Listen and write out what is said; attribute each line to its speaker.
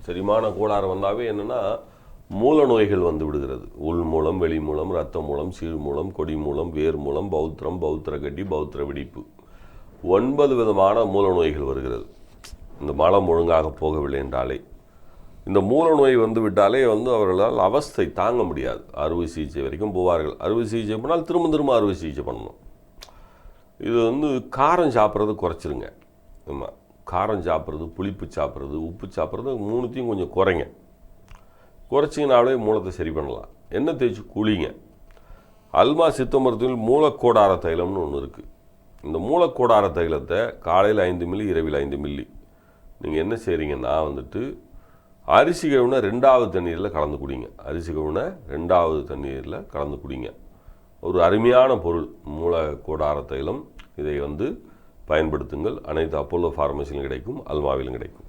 Speaker 1: செரிமான கோளாறு வந்தாவே என்னென்னா மூல நோய்கள் வந்து விடுகிறது. உள் மூலம், வெளி மூலம், இரத்த மூலம், சீழ் மூலம், கொடி மூலம், வேர் மூலம், பௌத்திரம், பௌத்திர கட்டி, பௌத்திர வெடிப்பு, 9 விதமான மூல நோய்கள் வருகிறது. இந்த மலம் ஒழுங்காக போகவில்லை என்றாலே, இந்த மூல நோய் வந்து விட்டாலே வந்து அவர்களால் அவஸ்தை தாங்க முடியாது. அறுவை சிகிச்சை வரைக்கும் போவார்கள். அறுவை சிகிச்சை பண்ணால் திரும்ப அறுவை சிகிச்சை பண்ணணும். இது வந்து காரம் சாப்பிட்றது குறைச்சிருங்க. ஆமாம், காரம் சாப்பிட்றது, புளிப்பு சாப்பிட்றது, உப்பு சாப்பிட்றது 3த்தையும் கொஞ்சம் குறைச்சிங்கனாலே மூலத்தை சரி பண்ணலாம். எண்ணெய் தேய்ச்சி குளிங்க. அல்மா சித்த மருத்துவத்தில் மூலக்கோடார தைலம்னு ஒன்று இருக்குது. இந்த மூலக்கோடார தைலத்தை காலையில் 5 மில்லி, இரவில் 5 மில்லி நீங்கள் என்ன செய்கிறீங்கன்னா வந்துட்டு அரிசி கழுவுன 2வது தண்ணீரில் கலந்து குடிங்க. அரிசி கழுவுன 2வது தண்ணீரில் கலந்து குடிங்க. ஒரு அருமையான பொருள் மூலக்கோடார தைலம். இதை வந்து பயன்படுத்துங்கள். அனைத்து அப்போலோ ஃபார்மசியிலும் கிடைக்கும், அல்மாவிலும் கிடைக்கும்.